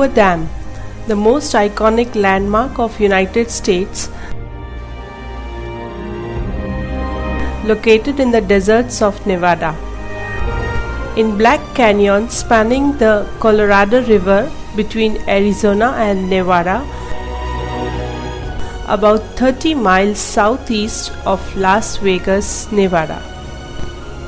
Hoover Dam, the most iconic landmark of United States, located in the deserts of Nevada. In Black Canyon spanning the Colorado River between Arizona and Nevada, about 30 miles southeast of Las Vegas, Nevada.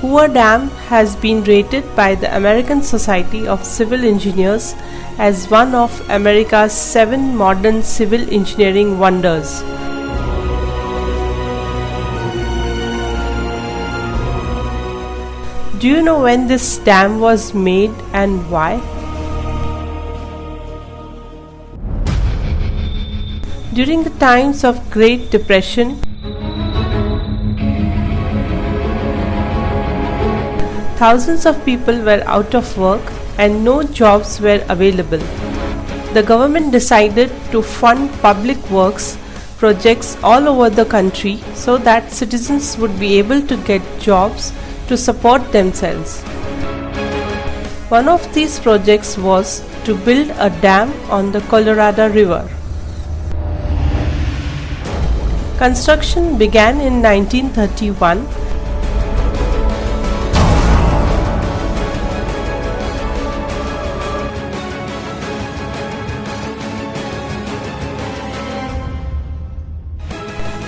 Hoover Dam has been rated by the American Society of Civil Engineers as one of America's 7 modern civil engineering wonders. Do you know when this dam was made and why? During the times of Great Depression, thousands of people were out of work and no jobs were available. The government decided to fund public works projects all over the country so that citizens would be able to get jobs to support themselves. One of these projects was to build a dam on the Colorado River. Construction began in 1931.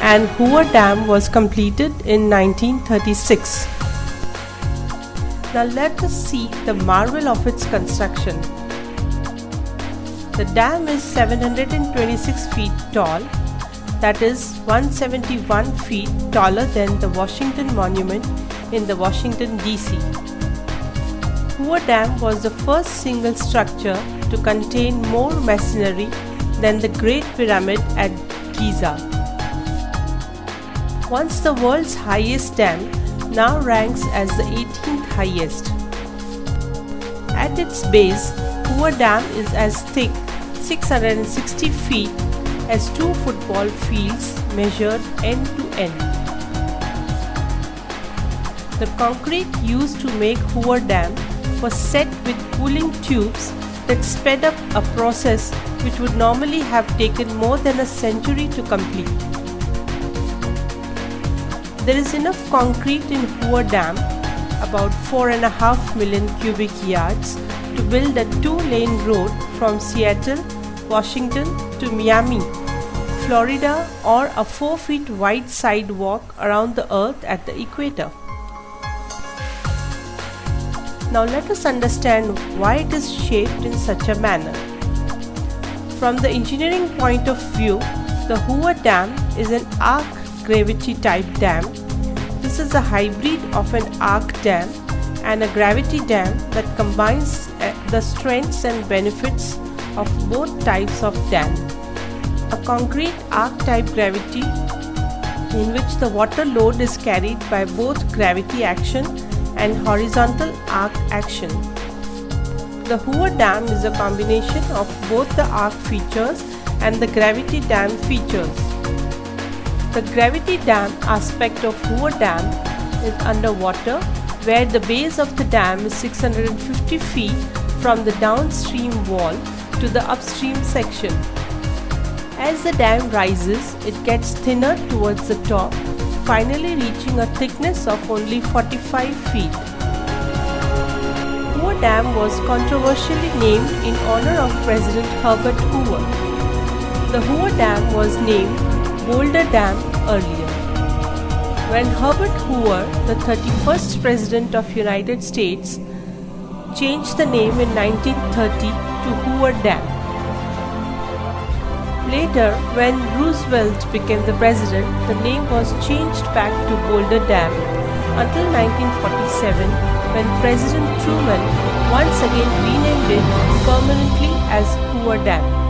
And Hoover Dam was completed in 1936. Now let us see the marvel of its construction. The dam is 726 feet tall, that is 171 feet taller than the Washington Monument in the Washington, D.C. Hoover Dam was the first single structure to contain more masonry than the Great Pyramid at Giza. Once the world's highest dam, now ranks as the 18th highest. At its base, Hoover Dam is as thick 660 feet as 2 football fields measured end to end. The concrete used to make Hoover Dam was set with cooling tubes that sped up a process which would normally have taken more than a century to complete. There is enough concrete in Hoover Dam, about 4.5 million cubic yards, to build a 2-lane road from Seattle, Washington to Miami, Florida, or a 4 feet wide sidewalk around the earth at the equator. Now let us understand why it is shaped in such a manner. From the engineering point of view, the Hoover Dam is an arc gravity type dam. This is a hybrid of an arc dam and a gravity dam that combines the strengths and benefits of both types of dam. A concrete arc type gravity in which the water load is carried by both gravity action and horizontal arc action. The Hoover Dam is a combination of both the arc features and the gravity dam features. The gravity dam aspect of Hoover Dam is underwater, where the base of the dam is 650 feet from the downstream wall to the upstream section. As the dam rises, it gets thinner towards the top, finally reaching a thickness of only 45 feet. Hoover Dam was controversially named in honor of President Herbert Hoover. The Hoover Dam was named Boulder Dam earlier. When Herbert Hoover, the 31st President of United States, changed the name in 1930 to Hoover Dam. Later, when Roosevelt became the president, the name was changed back to Boulder Dam until 1947, when President Truman once again renamed it permanently as Hoover Dam.